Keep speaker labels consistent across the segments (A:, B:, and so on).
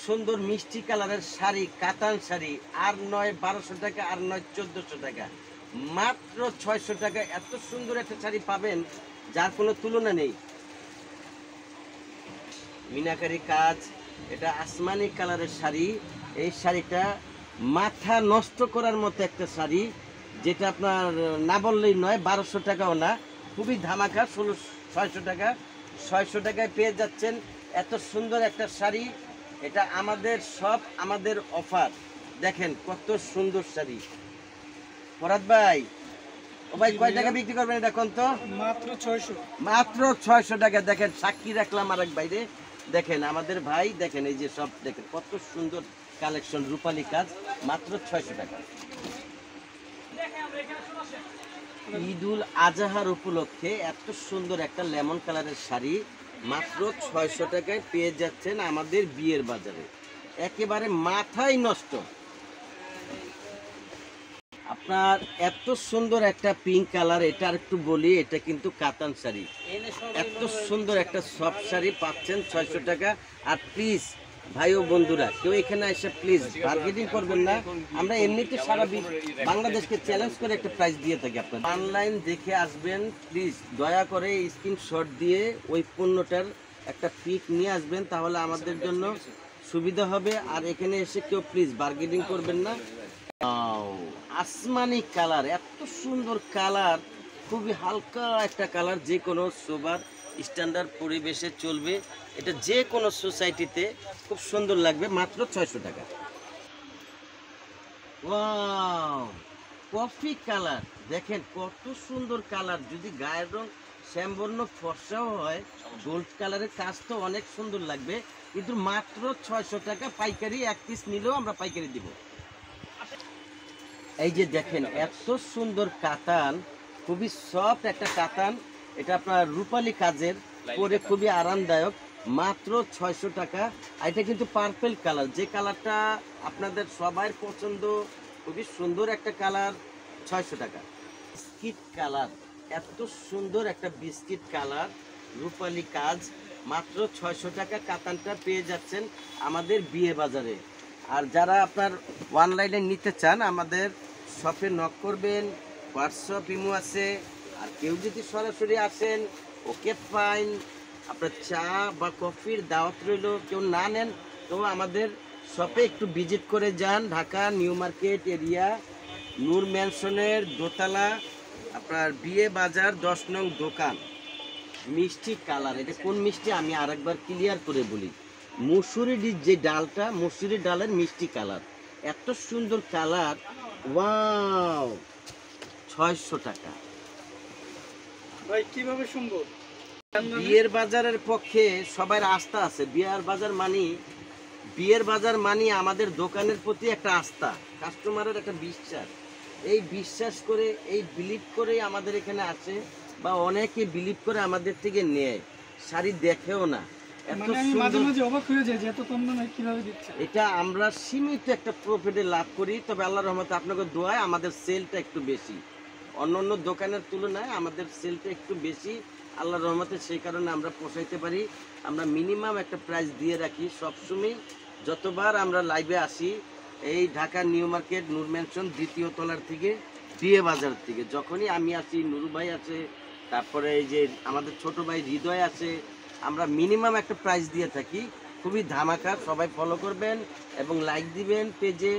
A: সুন্দর মিষ্টি কালারের শাড়ি, কাতান শাড়ি, আর নয় 1200 টাকা, আর নয় 1400 টাকা, মাত্র 600 টাকা। এত সুন্দর একটা শাড়ি পাবেন যার কোনো তুলনা নেই। মিনাকারি কাজ, এটা আসমানি কালারের শাড়ি। এই শাড়িটা মাথা নষ্ট করার মতো একটা শাড়ি, যেটা আপনার না বললেই নয়, 1200 টাকাও না, খুবই ধামাকা। 600 টাকা, 600 টাকায় পেয়ে যাচ্ছেন এত সুন্দর একটা শাড়ি। এটা আমাদের অফার। দেখেন কত সুন্দর শাড়ি। ফরাদ ভাই, ও ভাই কয় টাকা বিক্রি করবেন এটা কোন তো?
B: মাত্র 600।
A: মাত্র 600 টাকা। দেখেন সাক্ষী রাখলাম আরেক বাইরে। দেখেন আমাদের ভাই, দেখেন এই যে সব, দেখেন কত সুন্দর কালেকশন, রূপালী কাজ, মাত্র 600 টাকা। ঈদুল আজহার উপলক্ষে এত সুন্দর একটা লেমন কালারের শাড়ি মাত্র 600 টাকায় পেয়ে যাচ্ছেন আমাদের বিয়ের বাজারে। একেবারে মাথায় নষ্ট। আপনার এত সুন্দর একটা পিঙ্ক কালার, এটা আর একটু বলি, এটা কিন্তু কাতান শাড়ি। এত সুন্দর একটা সফট শাড়ি পাচ্ছেন 600 টাকা। আর প্লিজ ভাই ও বন্ধুরা, কেউ এখানে এসে প্লিজ বার্গেনিং করবেন না। আমরা এমনিতে সারা বাংলাদেশকে চ্যালেঞ্জ করে একটা প্রাইস দিয়ে থাকি। আপনার অনলাইন দেখে আসবেন, প্লিজ দয়া করে স্ক্রিনশট দিয়ে ওই পণ্যটার একটা পিক নিয়ে আসবেন, তাহলে আমাদের জন্য সুবিধা হবে। আর এখানে এসে কেউ প্লিজ বার্গেনিং করবেন না। আসমানি কালার, এত সুন্দর কালার, খুবই হালকা একটা কালার, যে কোনো সোবার স্ট্যান্ডার্ড পরিবেশে চলবে। এটা যে কোনো সোসাইটিতে খুব সুন্দর লাগবে, মাত্র 600 টাকা। ওয়াও, কফি কালার, দেখেন কত সুন্দর কালার। যদি গায়ের রং শ্যামবর্ণ ফর্সাও হয়, গোল্ড কালারের কাজ তো অনেক সুন্দর লাগবে। কিন্তু মাত্র 600 টাকা পাইকারি, এক পিস নিলেও আমরা পাইকারি দিব। এই যে দেখেন এত সুন্দর কাতান, খুবই সফট একটা কাতান। এটা আপনার রূপালী কাজের, পরে খুবই আরামদায়ক, মাত্র 600 টাকা। এটা কিন্তু পার্পল কালার, যে কালারটা আপনাদের সবার পছন্দ, খুবই সুন্দর একটা কালার, 600 টাকা। বিস্কিট কালার, এত সুন্দর একটা বিস্কিট কালার, রূপালী কাজ, মাত্র 600 টাকা। কাতানটা পেয়ে যাচ্ছেন আমাদের বিয়ে বাজারে। আর যারা আপনার অনলাইনে নিতে চান, আমাদের শপে নক করবেন, হোয়াটসঅ্যাপ ইমো আছে। আর কেউ যদি সরাসরি আসেন, ওকে ফাইন, আপনার চা বা কফির দাওয়াত রইল। কেউ না নেন তো আমাদের শপে একটু ভিজিট করে যান। ঢাকা নিউ মার্কেট এরিয়া, নূর ম্যানশনের দোতলা, আপনার বিয়ে বাজার 10 নং দোকান। মিষ্টি কালার, এটা কোন মিষ্টি আমি আরেকবার ক্লিয়ার করে বলি। মসুরির যে ডালটা, মসুরির ডালের মিষ্টি কালার, এত সুন্দর কালার। ওয়াও, 600 টাকা।
B: ভাই কিভাবে সম্ভব?
A: বিয়ের বাজারের পক্ষে সবার আস্থা আছে। বিয়ের বাজার মানি আমাদের দোকানের প্রতি একটা আস্থা, কাস্টমারের একটা বিশ্বাস। এই বিশ্বাস করে, এই বিলিভ করে আমাদের এখানে আসে, বা অনেকে বিলিভ করে আমাদের থেকে নেয়। শাড়ি দেখেও না, এটা আমরা সীমিত একটা প্রফিটে লাভ করি। তবে আল্লাহর রহমতে আপনাকে দোয়ায় আমাদের সেলটা একটু বেশি, অন্য দোকানের তুলনায় আমাদের সেলটা একটু বেশি আল্লাহর রহমতে। সেই কারণে আমরা পোষাইতে পারি। আমরা মিনিমাম একটা প্রাইস দিয়ে রাখি সবসময়। যতবার আমরা লাইভে আসি, এই ঢাকা নিউ মার্কেট নূর ম্যানশন 2য় তলার থেকে, বিয়ে বাজার থেকে যখনই আমি আসি, নুরু ভাই আছে, তারপরে এই যে আমাদের ছোট ভাই হৃদয় আছে, আমরা মিনিমাম একটা প্রাইস দিয়ে থাকি। খুবই ধামাকা। সবাই ফলো করবেন এবং লাইক দিবেন পেজে,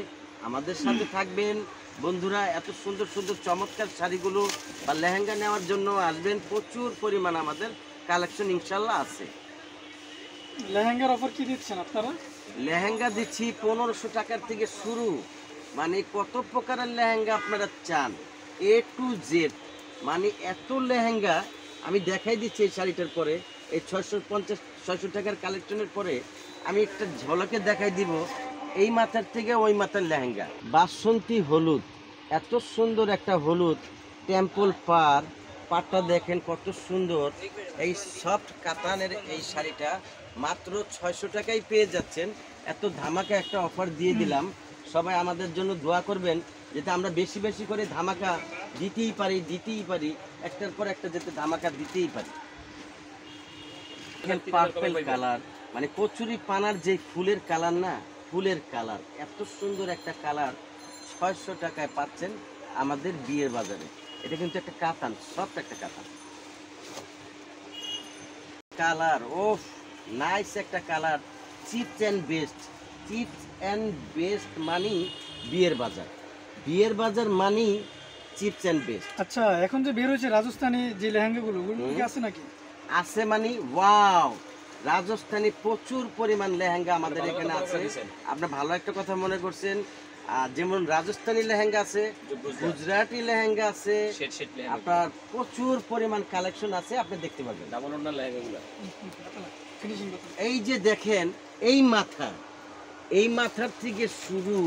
A: আমাদের সাথে থাকবেন। বন্ধুরা, এত সুন্দর সুন্দর চমৎকার শাড়িগুলো বা লেহেঙ্গা নেওয়ার জন্য আসবেন। প্রচুর পরিমাণ আমাদের কালেকশন ইনশাল্লাহ আছে।
B: লেহেঙ্গার অফার কি দিচ্ছেন আপনারা?
A: লেহেঙ্গা দিচ্ছি 1500 টাকার থেকে শুরু। মানে কত প্রকারের লেহেঙ্গা আপনারা চান, A to Z। মানে এত লেহেঙ্গা আমি দেখাই দিচ্ছি। এই শাড়িটার পরে, এই 650-600 টাকার কালেকশনের পরে আমি একটা ঝলকে দেখাই দিব এই মাথার থেকে ওই মাথার লেহেঙ্গা। বাসন্তী হলুদ, এত সুন্দর একটা হলুদ, টেম্পল পাটটা দেখেন কত সুন্দর। এই সফট কাতানের এই শাড়িটা মাত্র 600 টাকায় পেয়ে যাচ্ছেন। এত ধামাকা একটা অফার দিয়ে দিলাম। সবাই আমাদের জন্য দোয়া করবেন, যাতে আমরা বেশি বেশি করে ধামাকা দিতেই পারি, একটার পর একটা যাতে ধামাকা দিতেই পারি। পার্পল কালার, মানে কচুরি পানার যে ফুলের কালার না, ফুলের কালার এত সুন্দর একটা কালার 600 টাকায় পাচ্ছেন আমাদের বিয়ের বাজারে। এটা কিন্তু একটা কাতান, সফট একটা কাতান কালার। ও নাইস একটা colour, chips and best. Chips and best মানি বিয়ের বাজার, বিয়ের বাজার মানি চিপস অ্যান্ড বেস্ট।
B: আচ্ছা, এখন যে বের হয়েছে রাজস্থানি যে লেহেঙ্গাগুলো, ওগুলো কি আছে নাকি?
A: আছে মানে ওয়াও, রাজস্থানী প্রচুর পরিমাণ লেহেঙ্গা আমাদের এখানে আছে। আপনার ভালো একটা কথা মনে করছেন, যেমন রাজস্থানী লেহেঙ্গা আছে, গুজরাটি লেহেঙ্গা আছে, আপনার প্রচুর পরিমাণ কালেকশন আছে, আপনি দেখতে পাবেন।
B: ফিনিশিং
A: এই যে দেখেন, এই মাথা, এই মাথার থেকে শুরু,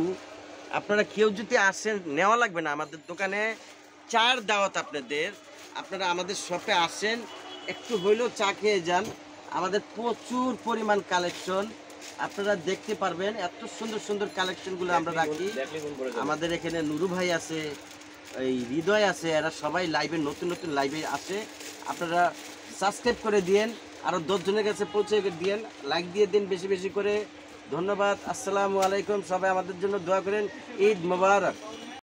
A: আপনারা কেউ যদি আসেন, নেওয়া লাগবে না আমাদের দোকানে, 4 দাওয়াত আপনাদের। আপনারা আমাদের শপে আসেন, একটু হইলেও চা খেয়ে যান। আমাদের প্রচুর পরিমাণ কালেকশন আপনারা দেখতে পারবেন। এত সুন্দর সুন্দর কালেকশনগুলো আমরা রাখি। আমাদের এখানে নুরু ভাই আছে, এই হৃদয় আছে, এরা সবাই লাইভে, নতুন নতুন লাইভে আসে। আপনারা সাবস্ক্রাইব করে দিয়েন, আরও 10 জনের কাছে পৌঁছে দিয়েন, লাইক দিয়ে দিন বেশি বেশি করে। ধন্যবাদ। আসসালামু আলাইকুম। সবাই আমাদের জন্য দোয়া করেন। ঈদ মোবারক।